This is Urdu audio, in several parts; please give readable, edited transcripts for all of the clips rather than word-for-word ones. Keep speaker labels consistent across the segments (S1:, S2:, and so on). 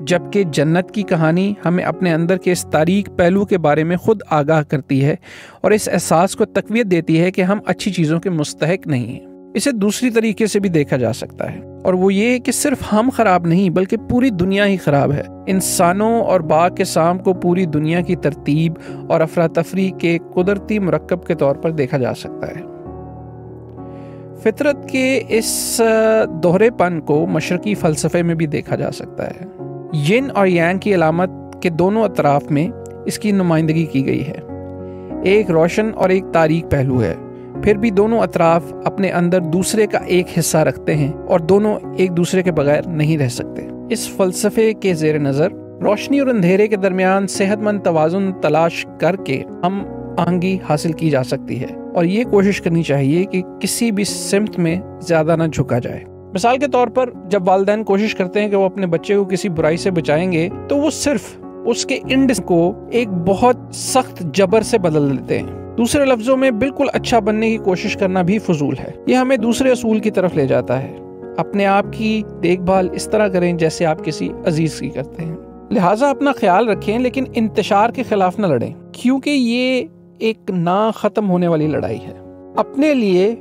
S1: جبکہ جنت کی کہانی ہمیں اپنے اندر کے اس تاریک پہلو کے بارے میں خود آگاہ کرتی ہے اور اس احساس کو تقویت دیتی ہے کہ ہم اچھی چیزوں کے مستحق نہیں ہیں۔ اسے دوسری طریقے سے بھی دیکھا جا سکتا ہے، اور وہ یہ کہ صرف ہم خراب نہیں بلکہ پوری دنیا ہی خراب ہے۔ انسانوں اور باغ کے سام کو پوری دنیا کی ترتیب اور افراتفری کے قدرتی مرکب کے طور پر دیکھا جا سکتا ہے۔ فطرت کے اس دوہرے پن کو مشرقی فلسفے میں بھی دیکھا جا سکتا ہے۔ ین اور یانگ کی علامت کے دونوں اطراف میں اس کی نمائندگی کی گئی ہے۔ ایک روشن اور ایک تاریک پہلو ہے، پھر بھی دونوں اطراف اپنے اندر دوسرے کا ایک حصہ رکھتے ہیں اور دونوں ایک دوسرے کے بغیر نہیں رہ سکتے۔ اس فلسفے کے زیر نظر روشنی اور اندھیرے کے درمیان صحت مند توازن تلاش کر کے ہم آہنگی حاصل کی جا سکتی ہے، اور یہ کوشش کرنی چاہیے کہ کسی بھی سمت میں زیادہ نہ جھکا جائے۔ مثال کے طور پر جب والدین کوشش کرتے ہیں کہ وہ اپنے بچے کو کسی برائی سے بچائیں گے تو وہ صرف اس کے اینڈ کو ایک بہت سخت جبر سے بدل دیتے ہیں۔ دوسرے لفظوں میں بالکل اچھا بننے کی کوشش کرنا بھی فضول ہے۔ یہ ہمیں دوسرے اصول کی طرف لے جاتا ہے۔ اپنے آپ کی دیکھ بھال اس طرح کریں جیسے آپ کسی عزیز کی کرتے ہیں۔ لہٰذا اپنا خیال رکھیں لیکن انتشار کے خلاف نہ لڑیں، کیونکہ یہ ایک نہ ختم ہونے والی لڑائی ہے۔ اپنے لیے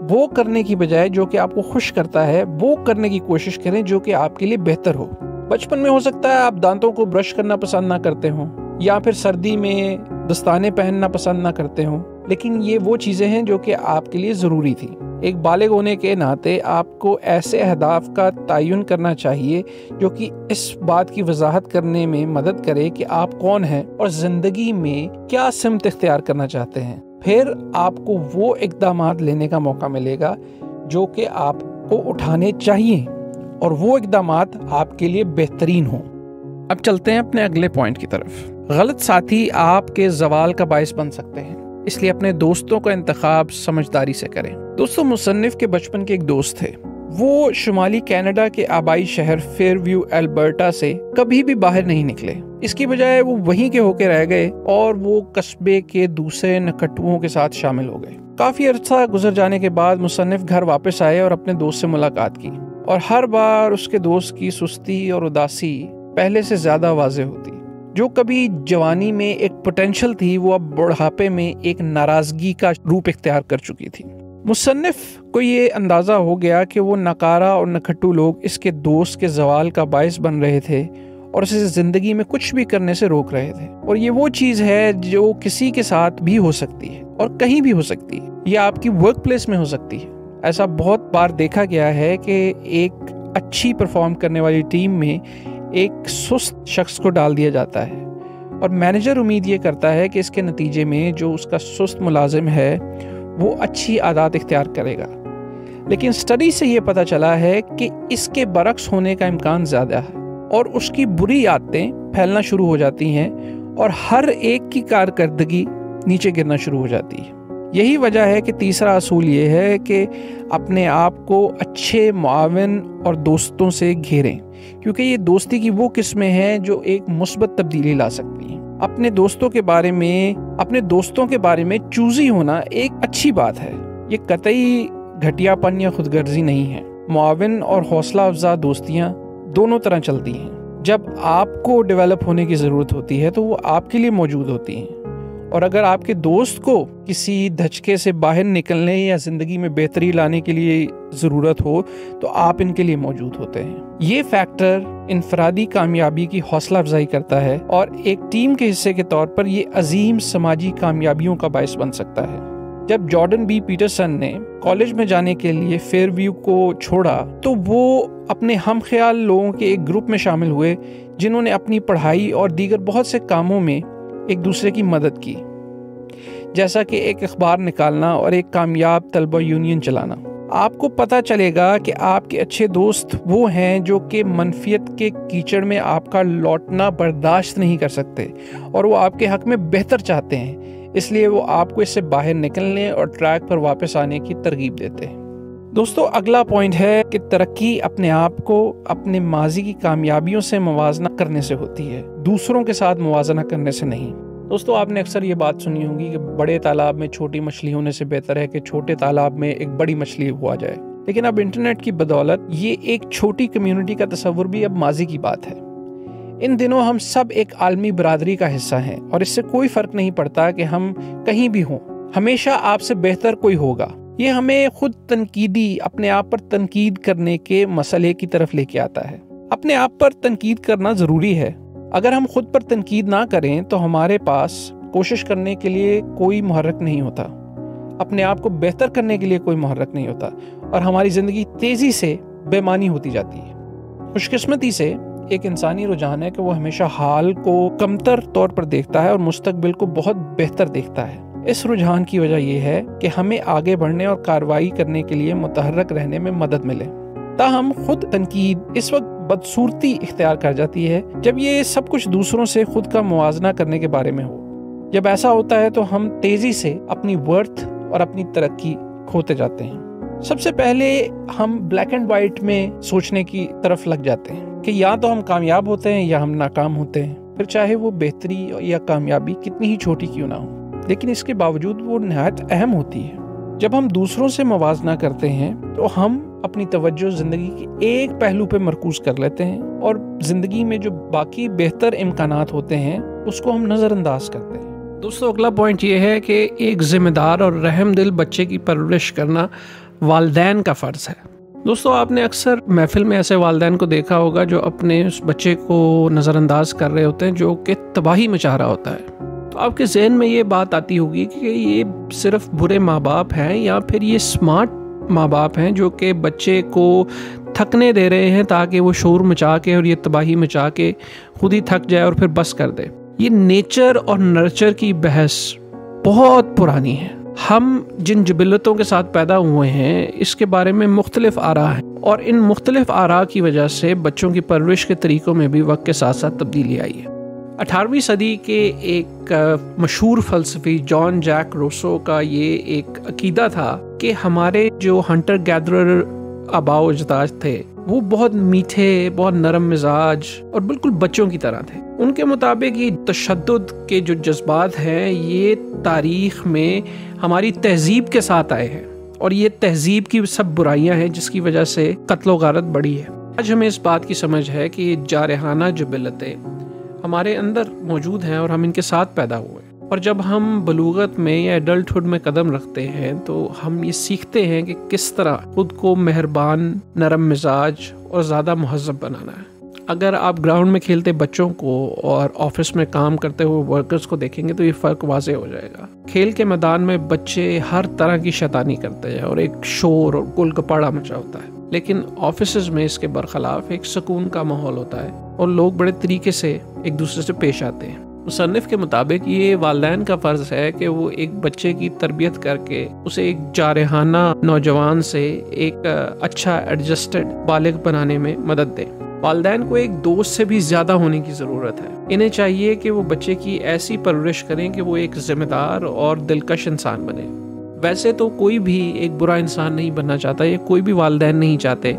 S1: وہ کرنے کی بجائے جو کہ آپ کو خوش کرتا ہے وہ کرنے کی کوشش کریں جو کہ آپ کے لیے بہتر ہو۔ بچپن میں ہو سکتا ہے آپ دانتوں کو برش کرنا پسند نہ کرتے ہوں، یا پھر سردی میں دستانے پہننا پسند نہ کرتے ہوں، لیکن یہ وہ چیزیں ہیں جو کہ آپ کے لیے ضروری تھی۔ ایک بالغ ہونے کے ناطے آپ کو ایسے اہداف کا تعین کرنا چاہیے جو کہ اس بات کی وضاحت کرنے میں مدد کرے کہ آپ کون ہیں اور زندگی میں کیا سمت اختیار کرنا چاہتے ہیں۔ پھر آپ کو وہ اقدامات لینے کا موقع ملے گا جو کہ آپ کو اٹھانے چاہیے، اور وہ اقدامات آپ کے لیے بہترین ہوں۔ اب چلتے ہیں اپنے اگلے پوائنٹ کی طرف۔ غلط ساتھی آپ کے زوال کا باعث بن سکتے ہیں، اس لیے اپنے دوستوں کا انتخاب سمجھداری سے کریں۔ دوستو، مصنف کے بچپن کے ایک دوست تھے۔ وہ شمالی کینیڈا کے آبائی شہر فیئر ویو البرٹا سے کبھی بھی باہر نہیں نکلے۔ اس کی بجائے وہ وہیں کے ہو کے رہ گئے اور وہ قصبے کے دوسرے نکھٹوؤں کے ساتھ شامل ہو گئے۔ کافی عرصہ گزر جانے کے بعد مصنف گھر واپس آئے اور اپنے دوست سے ملاقات کی، اور ہر بار اس کے دوست کی سستی اور اداسی پہلے سے زیادہ واضح ہوتی۔ جو کبھی جوانی میں ایک پوٹینشل تھی وہ اب بڑھاپے میں ایک ناراضگی کا روپ اختیار کر چکی تھی۔ مصنف کو یہ اندازہ ہو گیا کہ وہ نکارہ اور نکھٹو لوگ اس کے دوست کے زوال کا باعث بن رہے تھے اور اسے زندگی میں کچھ بھی کرنے سے روک رہے تھے، اور یہ وہ چیز ہے جو کسی کے ساتھ بھی ہو سکتی ہے اور کہیں بھی ہو سکتی ہے۔ یہ آپ کی ورک پلیس میں ہو سکتی ہے۔ ایسا بہت بار دیکھا گیا ہے کہ ایک اچھی پرفارم کرنے والی ٹیم میں ایک سست شخص کو ڈال دیا جاتا ہے، اور مینیجر امید یہ کرتا ہے کہ اس کے نتیجے میں جو اس کا سست ملازم ہے وہ اچھی عادات اختیار کرے گا، لیکن سٹڈی سے یہ پتہ چلا ہے کہ اس کے برعکس ہونے کا امکان زیادہ ہے، اور اس کی بری عادتیں پھیلنا شروع ہو جاتی ہیں اور ہر ایک کی کارکردگی نیچے گرنا شروع ہو جاتی ہے۔ یہی وجہ ہے کہ تیسرا اصول یہ ہے کہ اپنے آپ کو اچھے معاون اور دوستوں سے گھیریں، کیونکہ یہ دوستی کی وہ قسمیں ہیں جو ایک مثبت تبدیلی لا سکتی ہیں۔ اپنے دوستوں کے بارے میں چوزی ہونا ایک اچھی بات ہے، یہ قطعی گھٹیا پن یا خود غرضی نہیں ہے۔ معاون اور حوصلہ افزا دوستیاں دونوں طرح چلتی ہیں۔ جب آپ کو ڈیولپ ہونے کی ضرورت ہوتی ہے تو وہ آپ کے لیے موجود ہوتی ہیں، اور اگر آپ کے دوست کو کسی دھچکے سے باہر نکلنے یا زندگی میں بہتری لانے کے لیے ضرورت ہو تو آپ ان کے لیے موجود ہوتے ہیں۔ یہ فیکٹر انفرادی کامیابی کی حوصلہ افزائی کرتا ہے، اور ایک ٹیم کے حصے کے طور پر یہ عظیم سماجی کامیابیوں کا باعث بن سکتا ہے۔ جب جارڈن بی پیٹرسن نے کالج میں جانے کے لیے فیئر ویو کو چھوڑا تو وہ اپنے ہم خیال لوگوں کے ایک گروپ میں شامل ہوئے جنہوں نے اپنی پڑھائی اور دیگر بہت سے کاموں میں ایک دوسرے کی مدد کی، جیسا کہ ایک اخبار نکالنا اور ایک کامیاب طلبہ یونین چلانا۔ آپ کو پتہ چلے گا کہ آپ کے اچھے دوست وہ ہیں جو کہ منفیت کے کیچڑ میں آپ کا لوٹنا برداشت نہیں کر سکتے، اور وہ آپ کے حق میں بہتر چاہتے ہیں، اس لیے وہ آپ کو اس سے باہر نکلنے اور ٹریک پر واپس آنے کی ترغیب دیتے ہیں۔ دوستو، اگلا پوائنٹ ہے کہ ترقی اپنے آپ کو اپنے ماضی کی کامیابیوں سے موازنہ کرنے سے ہوتی ہے، دوسروں کے ساتھ موازنہ کرنے سے نہیں۔ دوستو، آپ نے اکثر یہ بات سنی ہوگی کہ بڑے تالاب میں چھوٹی مچھلی ہونے سے بہتر ہے کہ چھوٹے تالاب میں ایک بڑی مچھلی ہوا جائے، لیکن اب انٹرنیٹ کی بدولت یہ ایک چھوٹی کمیونٹی کا تصور بھی اب ماضی کی بات ہے۔ ان دنوں ہم سب ایک عالمی برادری کا حصہ ہیں اور اس سے کوئی فرق نہیں پڑتا کہ ہم کہیں بھی ہوں، ہمیشہ آپ سے بہتر کوئی ہوگا۔ یہ ہمیں خود تنقیدی، اپنے آپ پر تنقید کرنے کے مسئلے کی طرف لے کے آتا ہے۔ اپنے آپ پر تنقید کرنا ضروری ہے۔ اگر ہم خود پر تنقید نہ کریں تو ہمارے پاس کوشش کرنے کے لیے کوئی محرک نہیں ہوتا، اپنے آپ کو بہتر کرنے کے لیے کوئی محرک نہیں ہوتا، اور ہماری زندگی تیزی سے بے معنی ہوتی جاتی ہے۔ خوش قسمتی سے ایک انسانی رجحان ہے کہ وہ ہمیشہ حال کو کمتر طور پر دیکھتا ہے اور مستقبل کو بہت بہتر دیکھتا ہے۔ اس رجحان کی وجہ یہ ہے کہ ہمیں آگے بڑھنے اور کارروائی کرنے کے لیے متحرک رہنے میں مدد ملے۔ تاہم خود تنقید اس وقت بدصورتی اختیار کر جاتی ہے جب یہ سب کچھ دوسروں سے خود کا موازنہ کرنے کے بارے میں ہو۔ جب ایسا ہوتا ہے تو ہم تیزی سے اپنی ورتھ اور اپنی ترقی کھوتے جاتے ہیں۔ سب سے پہلے ہم بلیک اینڈ وائٹ میں سوچنے کی طرف لگ جاتے ہیں کہ یا تو ہم کامیاب ہوتے ہیں یا ہم ناکام ہوتے ہیں، پھر چاہے وہ بہتری یا کامیابی کتنی ہی چھوٹی کیوں نہ ہو، لیکن اس کے باوجود وہ نہایت اہم ہوتی ہے۔ جب ہم دوسروں سے موازنہ کرتے ہیں تو ہم اپنی توجہ زندگی کے ایک پہلو پہ مرکوز کر لیتے ہیں اور زندگی میں جو باقی بہتر امکانات ہوتے ہیں اس کو ہم نظر انداز کرتے ہیں۔ دوستو، اگلا پوائنٹ یہ ہے کہ ایک ذمہ دار اور رحم دل بچے کی پرورش کرنا والدین کا فرض ہے۔ دوستو، آپ نے اکثر محفل میں ایسے والدین کو دیکھا ہوگا جو اپنے اس بچے کو نظر انداز کر رہے ہوتے ہیں جو کہ تباہی مچا رہا ہوتا ہے۔ تو آپ کے ذہن میں یہ بات آتی ہوگی کہ یہ صرف برے ماں باپ ہیں یا پھر یہ سمارٹ ماں باپ ہیں جو کہ بچے کو تھکنے دے رہے ہیں تاکہ وہ شور مچا کے اور یہ تباہی مچا کے خود ہی تھک جائے اور پھر بس کر دے۔ یہ نیچر اور نرچر کی بحث بہت پرانی ہے۔ ہم جن جبلتوں کے ساتھ پیدا ہوئے ہیں اس کے بارے میں مختلف آراء ہیں، اور ان مختلف آراء کی وجہ سے بچوں کی پرورش کے طریقوں میں بھی وقت کے ساتھ ساتھ تبدیلی آئی ہے۔ 18ویں صدی کے ایک مشہور فلسفی جان جیک روسو کا یہ ایک عقیدہ تھا کہ ہمارے جو ہنٹر گیدرر آباء و اجداد تھے وہ بہت میٹھے، بہت نرم مزاج اور بالکل بچوں کی طرح تھے۔ ان کے مطابق یہ تشدد کے جو جذبات ہیں یہ تاریخ میں ہماری تہذیب کے ساتھ آئے ہیں، اور یہ تہذیب کی سب برائیاں ہیں جس کی وجہ سے قتل و غارت بڑھی ہے۔ آج ہمیں اس بات کی سمجھ ہے کہ یہ جارحانہ جبلتیں ہمارے اندر موجود ہیں اور ہم ان کے ساتھ پیدا ہوئے، اور جب ہم بلوغت میں یا ایڈلٹہڈ میں قدم رکھتے ہیں تو ہم یہ سیکھتے ہیں کہ کس طرح خود کو مہربان، نرم مزاج اور زیادہ مہذب بنانا ہے۔ اگر آپ گراؤنڈ میں کھیلتے بچوں کو اور آفس میں کام کرتے ہوئے ورکرز کو دیکھیں گے تو یہ فرق واضح ہو جائے گا۔ کھیل کے میدان میں بچے ہر طرح کی شیطانی کرتے ہیں اور ایک شور اور گل گپاڑا مچا ہوتا ہے، لیکن آفیسز میں اس کے برخلاف ایک سکون کا ماحول ہوتا ہے اور لوگ بڑے طریقے سے ایک دوسرے سے پیش آتے ہیں۔ مصنف کے مطابق یہ والدین کا فرض ہے کہ وہ ایک بچے کی تربیت کر کے اسے ایک جارحانہ نوجوان سے ایک اچھا ایڈجسٹڈ بالغ بنانے میں مدد دیں۔ والدین کو ایک دوست سے بھی زیادہ ہونے کی ضرورت ہے۔ انہیں چاہیے کہ وہ بچے کی ایسی پرورش کریں کہ وہ ایک ذمہ دار اور دلکش انسان بنے۔ ویسے تو کوئی بھی ایک برا انسان نہیں بننا چاہتا، یہ کوئی بھی والدین نہیں چاہتے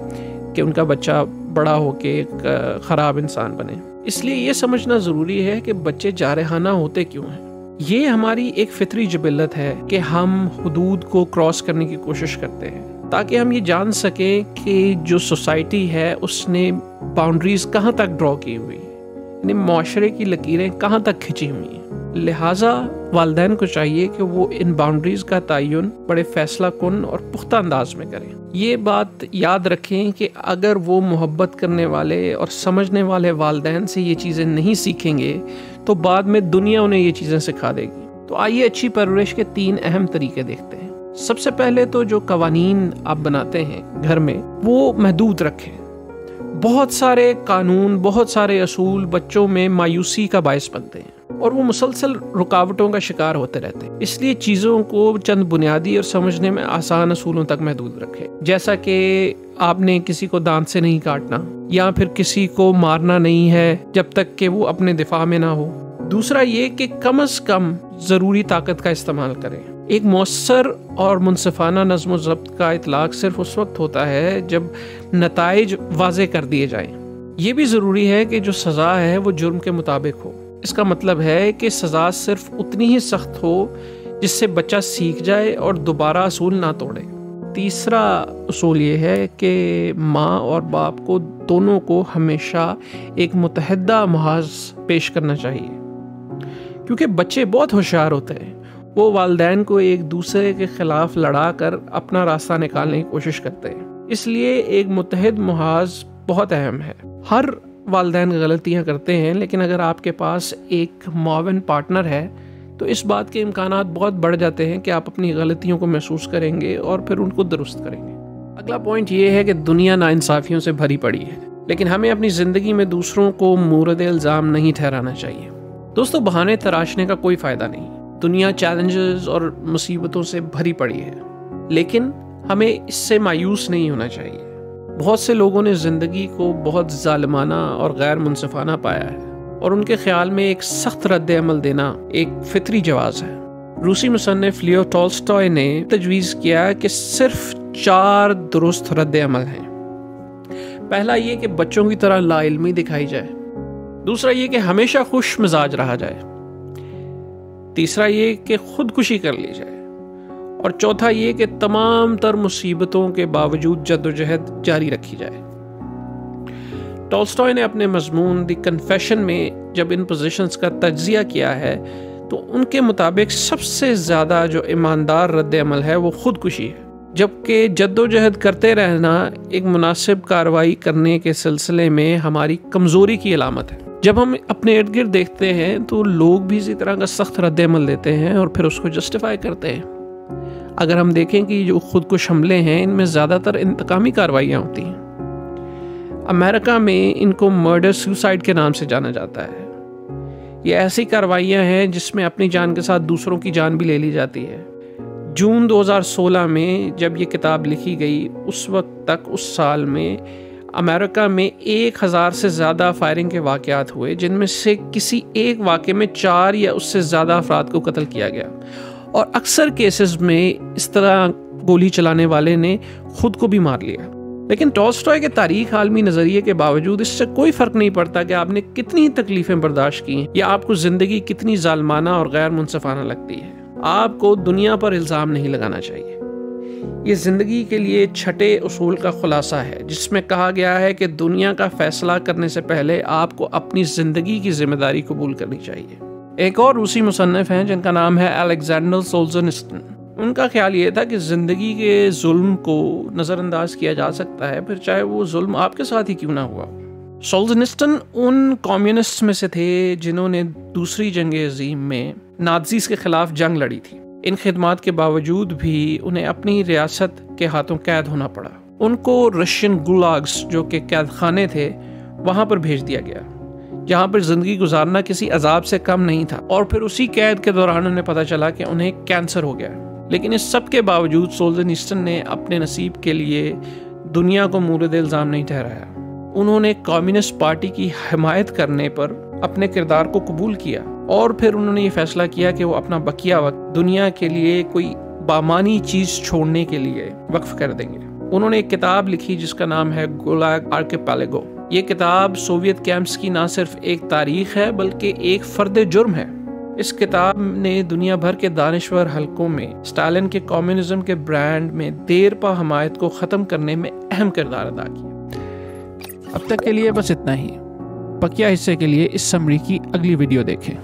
S1: کہ ان کا بچہ بڑا ہو کے ایک خراب انسان بنے۔ اس لیے یہ سمجھنا ضروری ہے کہ بچے جارحانہ ہوتے کیوں ہیں۔ یہ ہماری ایک فطری جبلت ہے کہ ہم حدود کو کراس کرنے کی کوشش کرتے ہیں تاکہ ہم یہ جان سکیں کہ جو سوسائٹی ہے اس نے باؤنڈریز کہاں تک ڈرا کی ہوئی ہیں، یعنی معاشرے کی لکیریں کہاں تک کھینچی ہوئی ہیں۔ لہٰذا والدین کو چاہیے کہ وہ ان باؤنڈریز کا تعین بڑے فیصلہ کن اور پختہ انداز میں کریں۔ یہ بات یاد رکھیں کہ اگر وہ محبت کرنے والے اور سمجھنے والے والدین سے یہ چیزیں نہیں سیکھیں گے تو بعد میں دنیا انہیں یہ چیزیں سکھا دے گی۔ تو آئیے اچھی پرورش کے 3 اہم طریقے دیکھتے ہیں۔ سب سے پہلے تو جو قوانین آپ بناتے ہیں گھر میں وہ محدود رکھیں۔ بہت سارے قانون، بہت سارے اصول بچوں میں مایوسی کا باعث بنتے ہیں اور وہ مسلسل رکاوٹوں کا شکار ہوتے رہتے ہیں۔ اس لیے چیزوں کو چند بنیادی اور سمجھنے میں آسان اصولوں تک محدود رکھیں، جیسا کہ آپ نے کسی کو دانت سے نہیں کاٹنا، یا پھر کسی کو مارنا نہیں ہے جب تک کہ وہ اپنے دفاع میں نہ ہو۔ دوسرا یہ کہ کم از کم ضروری طاقت کا استعمال کریں۔ ایک مؤثر اور منصفانہ نظم و ضبط کا اطلاق صرف اس وقت ہوتا ہے جب نتائج واضح کر دیے جائیں۔ یہ بھی ضروری ہے کہ جو سزا ہے وہ جرم کے مطابق ہو۔ اس کا مطلب ہے کہ سزا صرف اتنی ہی سخت ہو جس سے بچہ سیکھ جائے اور دوبارہ اصول نہ توڑے۔ تیسرا اصول یہ ہے کہ ماں اور باپ کو دونوں کو ہمیشہ ایک متحدہ محاذ پیش کرنا چاہیے، کیونکہ بچے بہت ہوشیار ہوتے ہیں، وہ والدین کو ایک دوسرے کے خلاف لڑا کر اپنا راستہ نکالنے کی کوشش کرتے ہیں۔ اس لیے ایک متحد محاذ بہت اہم ہے۔ ہر والدین غلطیاں کرتے ہیں، لیکن اگر آپ کے پاس ایک معاون پارٹنر ہے تو اس بات کے امکانات بہت بڑھ جاتے ہیں کہ آپ اپنی غلطیوں کو محسوس کریں گے اور پھر ان کو درست کریں گے۔ اگلا پوائنٹ یہ ہے کہ دنیا ناانصافیوں سے بھری پڑی ہے، لیکن ہمیں اپنی زندگی میں دوسروں کو مورد الزام نہیں ٹھہرانا چاہیے۔ دوستو، بہانے تراشنے کا کوئی فائدہ نہیں۔ دنیا چیلنجز اور مصیبتوں سے بھری پڑی ہے، لیکن ہمیں اس سے مایوس نہیں ہونا چاہیے۔ بہت سے لوگوں نے زندگی کو بہت ظالمانہ اور غیر منصفانہ پایا ہے، اور ان کے خیال میں ایک سخت رد عمل دینا ایک فطری جواز ہے۔ روسی مصنف لیو ٹولسٹوئے نے تجویز کیا کہ صرف 4 درست رد عمل ہیں۔ پہلا یہ کہ بچوں کی طرح لا علمی دکھائی جائے، دوسرا یہ کہ ہمیشہ خوش مزاج رہا جائے، تیسرا یہ کہ خودکشی کر لی جائے، اور چوتھا یہ کہ تمام تر مصیبتوں کے باوجود جدوجہد جاری رکھی جائے۔ ٹولسٹوئے نے اپنے مضمون دی کنفیشن میں جب ان پوزیشنز کا تجزیہ کیا ہے تو ان کے مطابق سب سے زیادہ جو ایماندار رد عمل ہے وہ خودکشی ہے، جبکہ جدوجہد کرتے رہنا ایک مناسب کارروائی کرنے کے سلسلے میں ہماری کمزوری کی علامت ہے۔ جب ہم اپنے ارد گرد دیکھتے ہیں تو لوگ بھی اسی طرح کا سخت رد عمل دیتے ہیں اور پھر اس کو جسٹیفائی کرتے ہیں۔ اگر ہم دیکھیں کہ جو خودکش حملے ہیں ان میں زیادہ تر انتقامی کارروائیاں ہوتی ہیں۔ امریکہ میں ان کو مرڈر سوسائڈ کے نام سے جانا جاتا ہے۔ یہ ایسی کارروائیاں ہیں جس میں اپنی جان کے ساتھ دوسروں کی جان بھی لے لی جاتی ہے۔ جون 2016 میں جب یہ کتاب لکھی گئی، اس وقت تک اس سال میں امریکہ میں 1000 سے زیادہ فائرنگ کے واقعات ہوئے، جن میں سے کسی ایک واقعے میں 4 یا اس سے زیادہ افراد کو قتل کیا گیا، اور اکثر کیسز میں اس طرح گولی چلانے والے نے خود کو بھی مار لیا۔ لیکن ٹولسٹوئے کے تاریخ عالمی نظریے کے باوجود اس سے کوئی فرق نہیں پڑتا کہ آپ نے کتنی تکلیفیں برداشت کی ہیں یا آپ کو زندگی کتنی ظالمانہ اور غیر منصفانہ لگتی ہے، آپ کو دنیا پر الزام نہیں لگانا چاہیے۔ یہ زندگی کے لیے چھٹے اصول کا خلاصہ ہے، جس میں کہا گیا ہے کہ دنیا کا فیصلہ کرنے سے پہلے آپ کو اپنی زندگی کی ذمہ داری قبول کرنی چاہیے۔ ایک اور روسی مصنف ہیں جن کا نام ہے الیگزینڈر سولجنسٹن۔ ان کا خیال یہ تھا کہ زندگی کے ظلم کو نظر انداز کیا جا سکتا ہے، پھر چاہے وہ ظلم آپ کے ساتھ ہی کیوں نہ ہوا۔ سولجنسٹن ان کمیونسٹ میں سے تھے جنہوں نے دوسری جنگ عظیم میں نازیز کے خلاف جنگ لڑی تھی۔ ان خدمات کے باوجود بھی انہیں اپنی ریاست کے ہاتھوں قید ہونا پڑا۔ ان کو رشین گولاگز، جو کہ قید خانے تھے، وہاں پر بھیج دیا گیا، جہاں پر زندگی گزارنا کسی عذاب سے کم نہیں تھا، اور پھر اسی قید کے دوران انہیں پتہ چلا کہ انہیں کینسر ہو گیا۔ لیکن اس سب کے باوجود سولجنسٹن نے اپنے نصیب کے لیے دنیا کو مورد الزام نہیں ٹھہرایا۔ انہوں نے کمیونسٹ پارٹی کی حمایت کرنے پر اپنے کردار کو قبول کیا، اور پھر انہوں نے یہ فیصلہ کیا کہ وہ اپنا بقیہ وقت دنیا کے لیے کوئی بامانی چیز چھوڑنے کے لیے وقف کر دیں گے۔ انہوں نے ایک کتاب لکھی جس کا نام ہے گولاگ آرکیپیلاگو۔ یہ کتاب سوویت کیمپس کی نہ صرف ایک تاریخ ہے بلکہ ایک فرد جرم ہے۔ اس کتاب نے دنیا بھر کے دانشور حلقوں میں اسٹالن کے کمیونزم کے برانڈ میں دیر پا حمایت کو ختم کرنے میں اہم کردار ادا کیا۔ اب تک کے لیے بس اتنا ہی۔ بقیہ حصے کے لیے اس سمری کی اگلی ویڈیو دیکھیں۔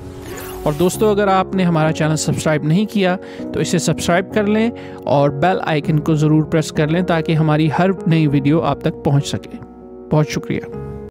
S1: اور دوستو، اگر آپ نے ہمارا چینل سبسکرائب نہیں کیا تو اسے سبسکرائب کر لیں اور بیل آئیکن کو ضرور پریس کر لیں تاکہ ہماری ہر نئی ویڈیو آپ تک پہنچ سکے۔ بہت شکریہ۔